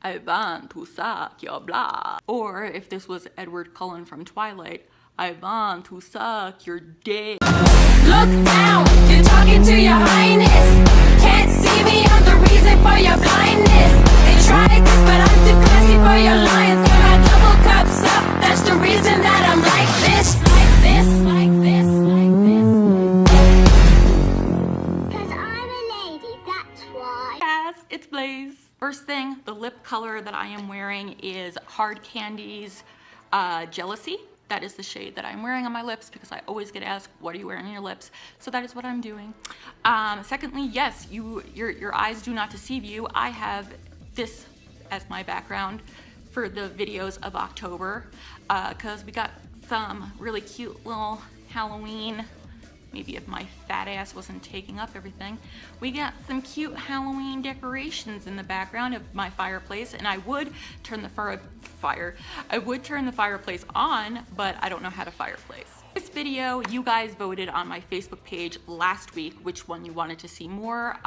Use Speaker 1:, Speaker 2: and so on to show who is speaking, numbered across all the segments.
Speaker 1: I want to suck your blood. Or if this was Edward Cullen from Twilight, I want to suck your dick.
Speaker 2: Look down, you're talking to your highness. Can't see me, I'm the reason for your blindness. They tried this, but I'm too classy for your lines. Got my double cups up, that's the reason that I'm like this. Like this, like this, like this.
Speaker 3: Cause I'm a lady, that's why.
Speaker 1: Yes, it's Blaize. First thing, the lip color that I am wearing is Hard Candy's Jealousy. That is the shade that I'm wearing on my lips because I always get asked, what are you wearing on your lips? So that is what I'm doing. Secondly, yes, your eyes do not deceive you. I have this as my background for the videos of October because we got some really cute little Halloween, maybe if my fat ass wasn't taking up everything, we got some cute Halloween decorations in the background of my fireplace, and I would turn the fireplace on, but I don't know how to fireplace. This video, you guys voted on my Facebook page last week which one you wanted to see more,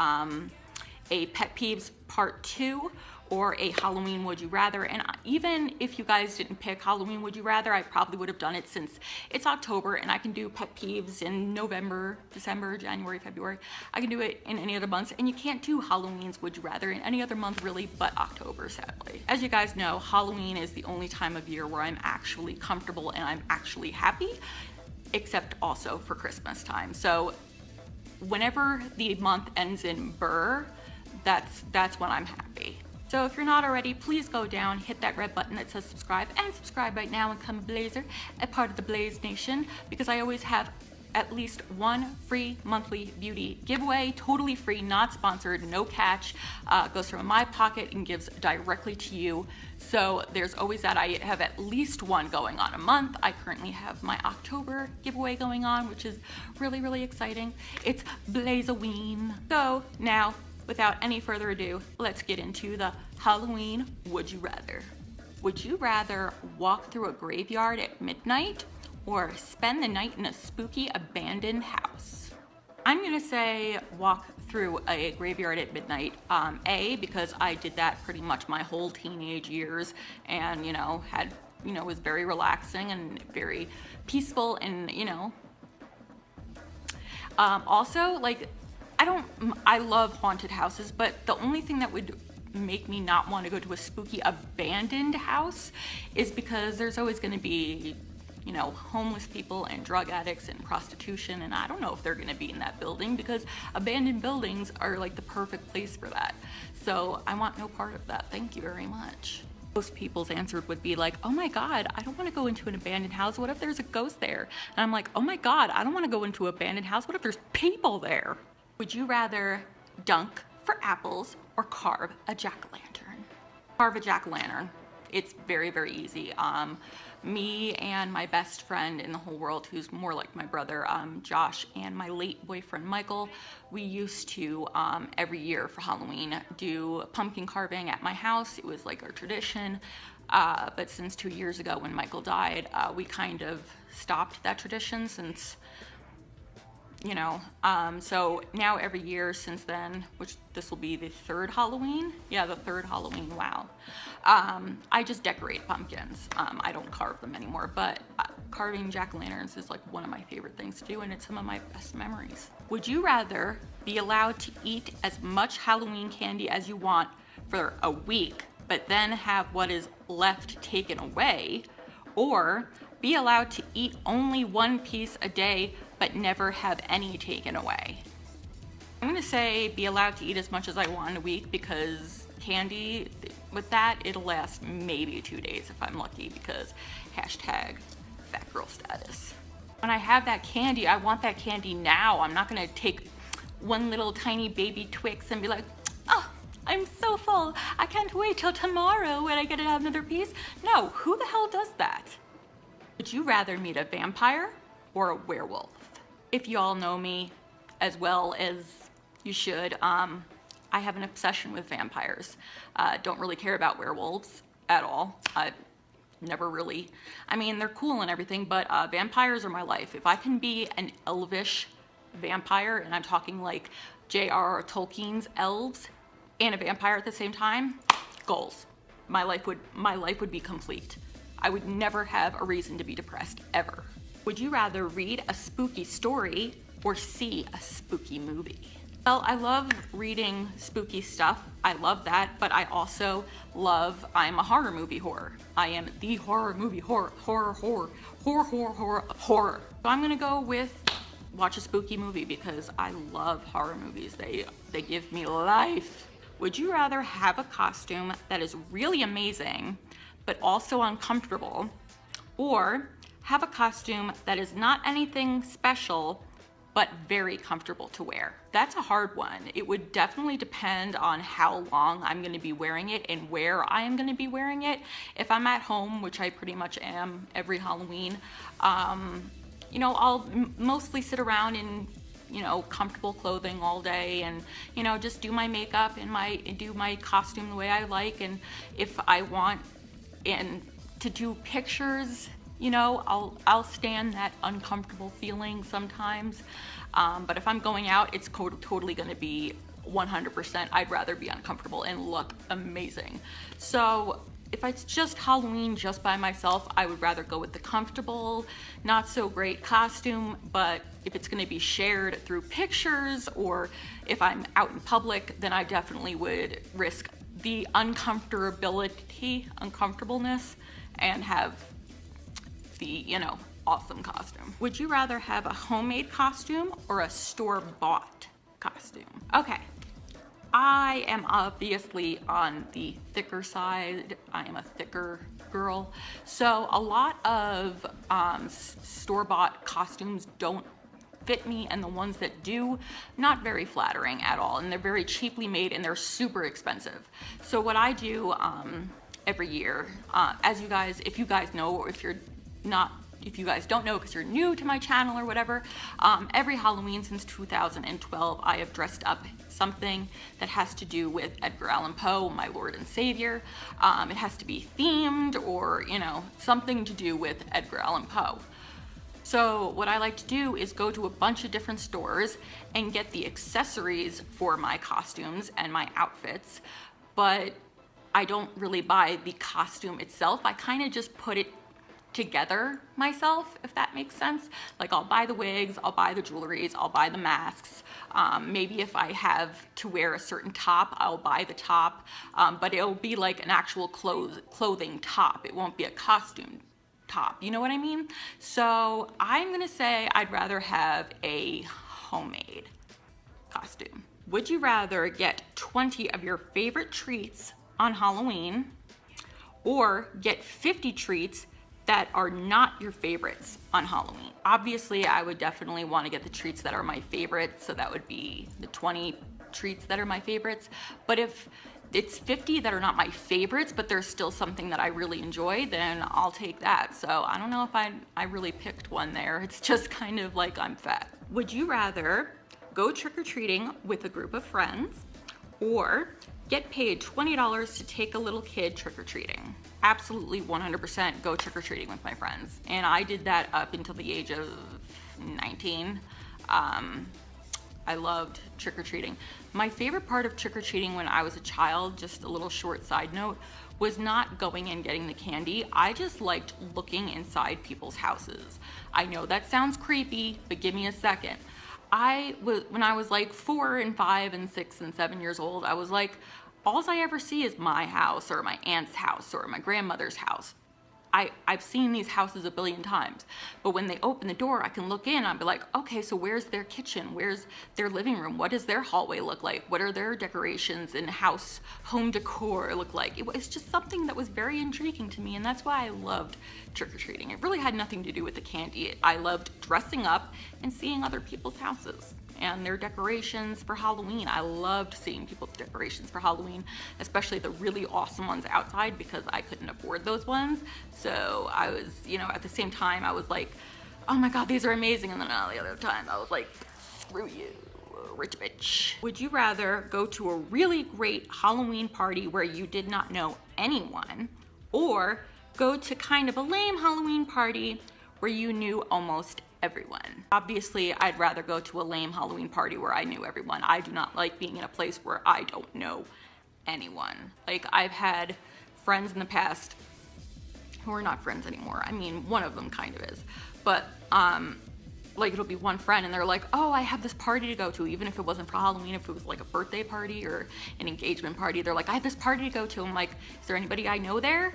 Speaker 1: a Pet Peeves Part 2 or a Halloween Would You Rather. And even if you guys didn't pick Halloween Would You Rather, I probably would have done it since it's October and I can do pet peeves in November, December, January, February. I can do it in any other months, and you can't do Halloween's Would You Rather in any other month really but October, sadly. As you guys know, Halloween is the only time of year where I'm actually comfortable and I'm actually happy, except also for Christmas time. So whenever the month ends in Burr, that's when I'm happy. So if you're not already, please go down, hit that red button that says subscribe, and subscribe right now and become a Blaizer, a part of the Blaize Nation, because I always have at least one free monthly beauty giveaway, totally free, not sponsored, no catch, goes from my pocket and gives directly to you. So there's always that. I have at least one going on a month. I currently have my October giveaway going on, which is really, really exciting. It's Blaizeoween. So now, without any further ado, let's get into the Halloween Would You Rather. Would you rather walk through a graveyard at midnight or spend the night in a spooky abandoned house? I'm gonna say walk through a graveyard at midnight. A, because I did that pretty much my whole teenage years and, was very relaxing and very peaceful and, also, like, I love haunted houses, but the only thing that would make me not want to go to a spooky abandoned house is because there's always going to be, homeless people and drug addicts and prostitution, and I don't know if they're going to be in that building because abandoned buildings are like the perfect place for that. So I want no part of that. Thank you very much. Most people's answer would be like, oh my God, I don't want to go into an abandoned house. What if there's a ghost there? And I'm like, oh my God, I don't want to go into an abandoned house. What if there's people there? Would you rather dunk for apples or carve a jack-o'-lantern? Carve a jack-o'-lantern. It's very, very easy. Me and my best friend in the whole world, who's more like my brother, Josh, and my late boyfriend, Michael, we used to, every year for Halloween, do pumpkin carving at my house. It was like our tradition. But since 2 years ago when Michael died, we kind of stopped that tradition since, so now every year since then, which this will be the third Halloween. Yeah, the third Halloween, wow. I just decorate pumpkins. I don't carve them anymore, but carving jack-o'-lanterns is like one of my favorite things to do, and it's some of my best memories. Would you rather be allowed to eat as much Halloween candy as you want for a week, but then have what is left taken away, or be allowed to eat only one piece a day but never have any taken away? I'm gonna say be allowed to eat as much as I want in a week, because candy, with that, it'll last maybe 2 days if I'm lucky, because hashtag fat girl status. When I have that candy, I want that candy now. I'm not gonna take one little tiny baby Twix and be like, oh, I'm so full, I can't wait till tomorrow when I get to have another piece. No, who the hell does that? Would you rather meet a vampire or a werewolf? If you all know me as well as you should, I have an obsession with vampires. Don't really care about werewolves at all. Never really, they're cool and everything, but vampires are my life. If I can be an elvish vampire, and I'm talking like J.R.R. Tolkien's elves, and a vampire at the same time, goals. my life would be complete. I would never have a reason to be depressed, ever. Would you rather read a spooky story or see a spooky movie? Well, I love reading spooky stuff. I love that, but I also I'm a horror movie whore. I am the horror movie horror. So I'm gonna go with watch a spooky movie because I love horror movies. They give me life. Would you rather have a costume that is really amazing, but also uncomfortable, or have a costume that is not anything special, but very comfortable to wear? That's a hard one. It would definitely depend on how long I'm gonna be wearing it and where I am gonna be wearing it. If I'm at home, which I pretty much am every Halloween, you know, I'll mostly sit around in, you know, comfortable clothing all day and, you know, just do my makeup and do my costume the way I like. And if I want to do pictures, you know, I'll stand that uncomfortable feeling sometimes. But if I'm going out, it's totally gonna be 100%. I'd rather be uncomfortable and look amazing. So if it's just Halloween just by myself, I would rather go with the comfortable, not so great costume. But if it's gonna be shared through pictures or if I'm out in public, then I definitely would risk the uncomfortableness and have the, you know, awesome costume. Would you rather have a homemade costume or a store-bought costume? Okay, I am obviously on the thicker side. I am a thicker girl. So a lot of store-bought costumes don't fit me, and the ones that do, not very flattering at all. And they're very cheaply made and they're super expensive. So what I do every year, as you guys, if you guys know, or if you guys don't know because you're new to my channel or whatever, every Halloween since 2012, I have dressed up something that has to do with Edgar Allan Poe, my Lord and Savior. It has to be themed or, you know, something to do with Edgar Allan Poe. So what I like to do is go to a bunch of different stores and get the accessories for my costumes and my outfits, but I don't really buy the costume itself. I kind of just put it together myself, if that makes sense. Like I'll buy the wigs, I'll buy the jewelries, I'll buy the masks. Maybe if I have to wear a certain top, I'll buy the top, but it'll be like an actual clothing top. It won't be a costume top, you know what I mean? So I'm gonna say I'd rather have a homemade costume. Would you rather get 20 of your favorite treats on Halloween or get 50 treats that are not your favorites on Halloween? Obviously, I would definitely want to get the treats that are my favorites, so that would be the 20 treats that are my favorites. But if it's 50 that are not my favorites, but there's still something that I really enjoy, then I'll take that. So I don't know if I really picked one there. It's just kind of like I'm fat. Would you rather go trick-or-treating with a group of friends or get paid $20 to take a little kid trick-or-treating? Absolutely 100% go trick-or-treating with my friends. And I did that up until the age of 19. I loved trick-or-treating. My favorite part of trick-or-treating when I was a child, just a little short side note, was not going and getting the candy. I just liked looking inside people's houses. I know that sounds creepy, but give me a second. When I was like 4 and 5 and 6 and 7 years old, I was like, all I ever see is my house or my aunt's house or my grandmother's house. I've seen these houses a billion times, but when they open the door, I can look in, I'll be like, okay, so where's their kitchen? Where's their living room? What does their hallway look like? What are their decorations and home decor look like? It was just something that was very intriguing to me, and that's why I loved trick-or-treating. It really had nothing to do with the candy. I loved dressing up and seeing other people's houses and their decorations for Halloween. I loved seeing people's decorations for Halloween, especially the really awesome ones outside, because I couldn't afford those ones. So I was, you know, at the same time, I was like, oh my God, these are amazing. And then all the other time, I was like, screw you, rich bitch. Would you rather go to a really great Halloween party where you did not know anyone, or go to kind of a lame Halloween party where you knew almost everyone? Obviously, I'd rather go to a lame Halloween party where I knew everyone. I do not like being in a place where I don't know anyone. Like, I've had friends in the past who are not friends anymore. I mean, one of them kind of is, but like it'll be one friend and they're like, oh, I have this party to go to, even if it wasn't for Halloween, if it was like a birthday party or an engagement party, they're like, I have this party to go to. I'm like, is there anybody I know there?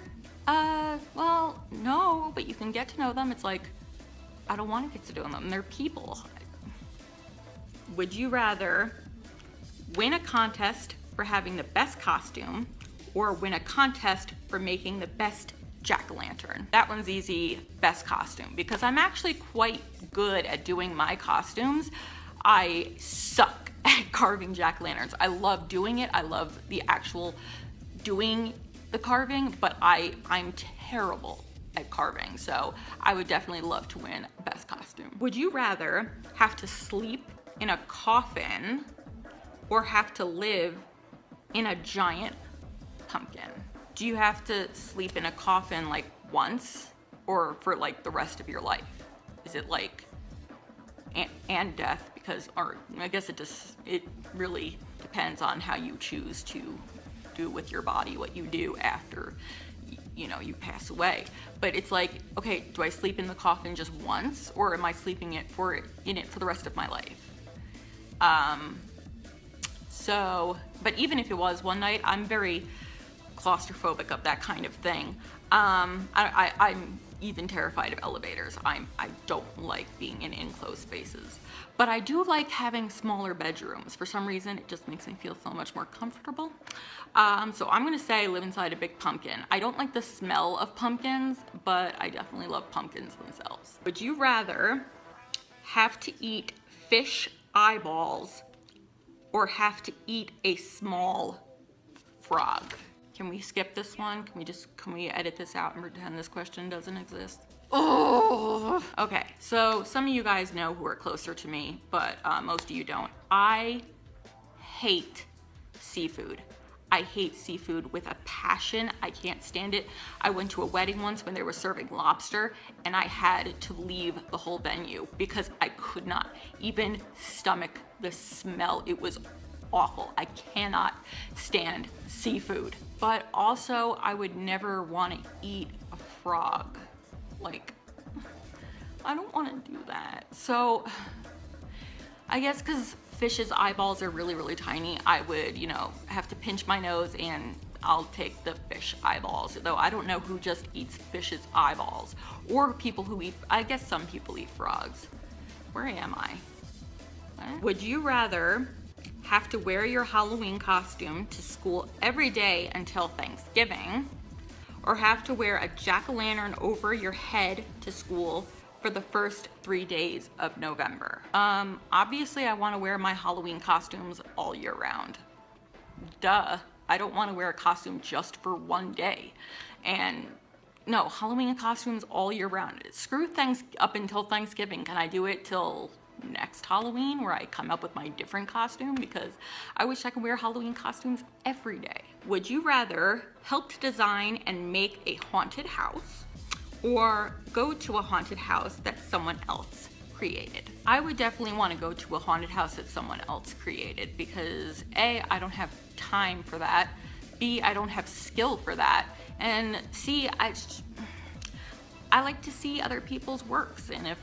Speaker 1: Well, no, but you can get to know them. It's like, I don't want to get to know them. They're people. Would you rather win a contest for having the best costume or win a contest for making the best jack-o'-lantern? That one's easy, best costume, because I'm actually quite good at doing my costumes. I suck at carving jack-o'-lanterns. I love doing it. I love the actual doing the carving, but I'm terrible at carving, so I would definitely love to win best costume. Would you rather have to sleep in a coffin or have to live in a giant pumpkin? Do you have to sleep in a coffin like once or for like the rest of your life? Is it like and death? Because, or I guess it really depends on how you choose to do with your body what you do after you pass away. But it's like, okay, do I sleep in the coffin just once or am I sleeping in it for the rest of my life? But even if it was one night, I'm very claustrophobic of that kind of thing. I'm even terrified of elevators. I don't like being in enclosed spaces. But I do like having smaller bedrooms. For some reason, it just makes me feel so much more comfortable. So I'm gonna say live inside a big pumpkin. I don't like the smell of pumpkins, but I definitely love pumpkins themselves. Would you rather have to eat fish eyeballs or have to eat a small frog? Can we skip this one? Can we edit this out and pretend this question doesn't exist? Oh, okay. So some of you guys know who are closer to me, but most of you don't. I hate seafood. I hate seafood with a passion. I can't stand it. I went to a wedding once when they were serving lobster and I had to leave the whole venue because I could not even stomach the smell. It was awful. I cannot stand seafood. But also, I would never want to eat a frog. Like, I don't want to do that. So, I guess because fish's eyeballs are really, really tiny, I would, have to pinch my nose and I'll take the fish eyeballs. Though I don't know who just eats fish's eyeballs. Or people who eat, I guess some people eat frogs. Where am I? What? Would you rather have to wear your Halloween costume to school every day until Thanksgiving, or have to wear a jack-o'-lantern over your head to school for the first 3 days of November? Obviously I want to wear my Halloween costumes all year round. Duh. I don't want to wear a costume just for one day. And no, Halloween costumes all year round. Screw things up until Thanksgiving. Can I do it till next Halloween where I come up with my different costume? Because I wish I could wear Halloween costumes every day. Would you rather help to design and make a haunted house or go to a haunted house that someone else created? I would definitely want to go to a haunted house that someone else created because A, I don't have time for that, B, I don't have skill for that, and C, I like to see other people's works, and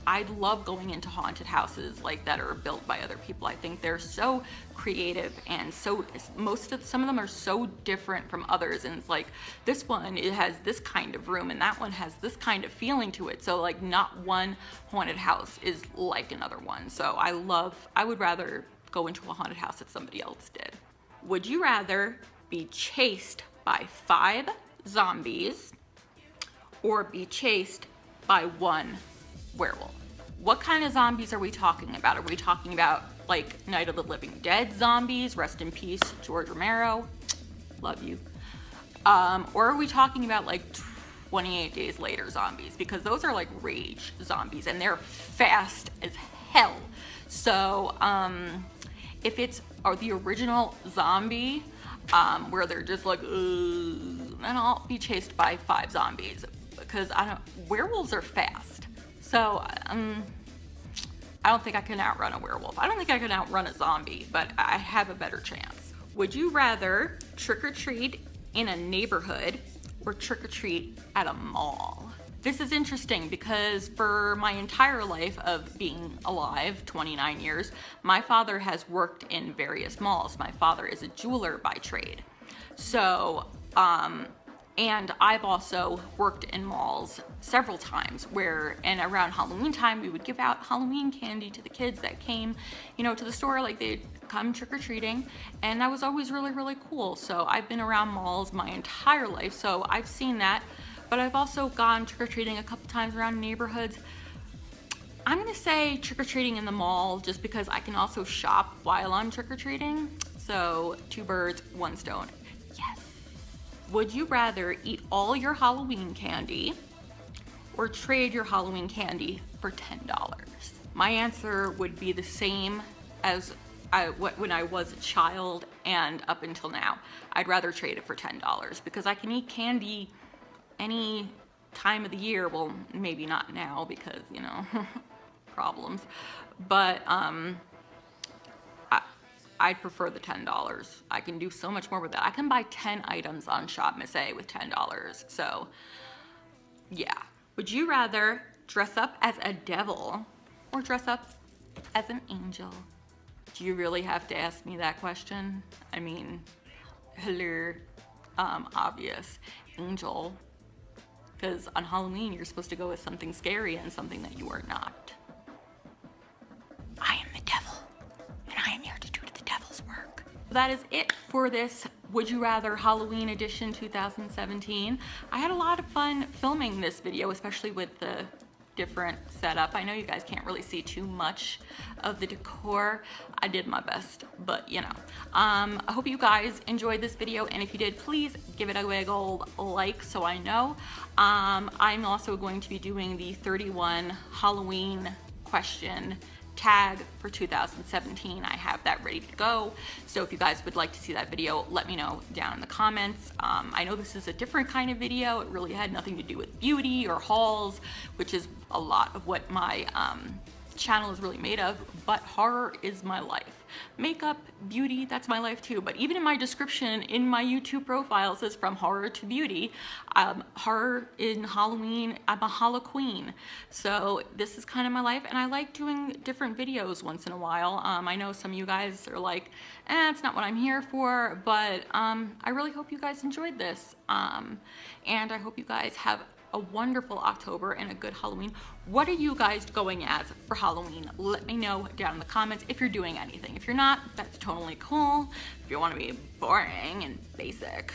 Speaker 1: I love going into haunted houses like that are built by other people. I think they're so creative and some of them are so different from others. And it's like this one, it has this kind of room and that one has this kind of feeling to it. So like not one haunted house is like another one. So I would rather go into a haunted house that somebody else did. Would you rather be chased by 5 zombies or be chased by 1 werewolf? What kind of zombies are we talking about? Are we talking about like Night of the Living Dead zombies? Rest in peace, George Romero. Love you. Or are we talking about like 28 Days Later zombies? Because those are like rage zombies and they're fast as hell. So if it's the original zombie, where they're just like, then I'll be chased by 5 zombies because werewolves are fast. So, I don't think I can outrun a werewolf. I don't think I can outrun a zombie, but I have a better chance. Would you rather trick or treat in a neighborhood or trick or treat at a mall? This is interesting because for my entire life of being alive, 29 years, my father has worked in various malls. My father is a jeweler by trade. So, and I've also worked in malls several times and around Halloween time, we would give out Halloween candy to the kids that came, to the store, like they'd come trick-or-treating, and that was always really, really cool. So I've been around malls my entire life, so I've seen that, but I've also gone trick-or-treating a couple times around neighborhoods. I'm gonna say trick-or-treating in the mall just because I can also shop while I'm trick-or-treating. So 2 birds, 1 stone. Yes. Would you rather eat all your Halloween candy or trade your Halloween candy for $10? My answer would be the same as when I was a child and up until now. I'd rather trade it for $10 because I can eat candy any time of the year. Well, maybe not now because, problems. But I'd prefer the $10. I can do so much more with that. I can buy 10 items on Shop Miss A with $10. So, yeah. Would you rather dress up as a devil or dress up as an angel? Do you really have to ask me that question? I mean, hello, obvious. Angel. Because on Halloween, you're supposed to go with something scary and something that you are not. I am the devil, and I am here to do the devil's work. That is it for this Would You Rather Halloween edition 2017. I had a lot of fun filming this video, especially with the different setup. I know you guys can't really see too much of the decor. I did my best, but I hope you guys enjoyed this video, and if you did, please give it a big old like so I know. I'm also going to be doing the 31 Halloween question tag for 2017. I have that ready to go, so if you guys would like to see that video, let me know down in the comments. I know this is a different kind of video. It really had nothing to do with beauty or hauls, which is a lot of what my channel is really made of, but horror is my life. Makeup, beauty, that's my life too. But even in my description in my YouTube profile, it says from horror to beauty. Horror in Halloween, I'm a Halla queen. So this is kind of my life, and I like doing different videos once in a while. I know some of you guys are like, it's not what I'm here for, but I really hope you guys enjoyed this. And I hope you guys have a wonderful October and a good Halloween. What are you guys going as for Halloween? Let me know down in the comments if you're doing anything. If you're not, that's totally cool. If you want to be boring and basic.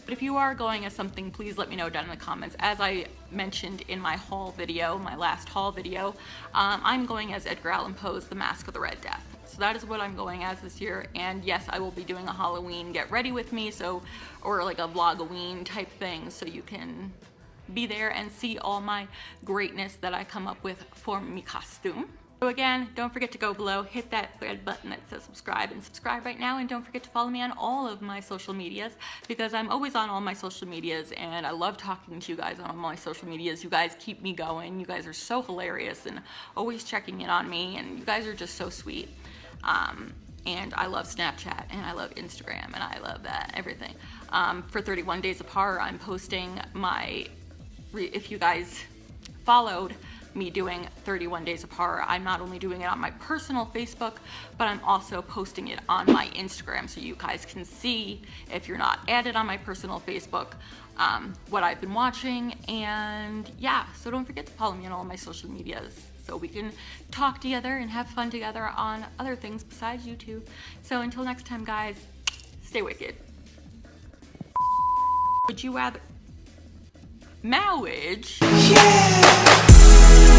Speaker 1: But if you are going as something, please let me know down in the comments. As I mentioned in my haul video, my last haul video, I'm going as Edgar Allan Poe's The Mask of the Red Death. So that is what I'm going as this year. And yes, I will be doing a Halloween get ready with me, or like a Vlogoween type thing, so you can be there and see all my greatness that I come up with for me costume. So again, don't forget to go below, hit that red button that says subscribe, and subscribe right now, and don't forget to follow me on all of my social medias, because I'm always on all my social medias, and I love talking to you guys on all my social medias. You guys keep me going. You guys are so hilarious and always checking in on me, and you guys are just so sweet. And I love Snapchat, and I love Instagram, and I love that, everything. For 31 Days of Horror, I'm posting if you guys followed me doing 31 Days of Horror, I'm not only doing it on my personal Facebook, but I'm also posting it on my Instagram, so you guys can see, if you're not added on my personal Facebook, what I've been watching. And yeah, so don't forget to follow me on all my social medias so we can talk together and have fun together on other things besides YouTube. So until next time, guys, stay wicked. Would you rather marriage? Yeah.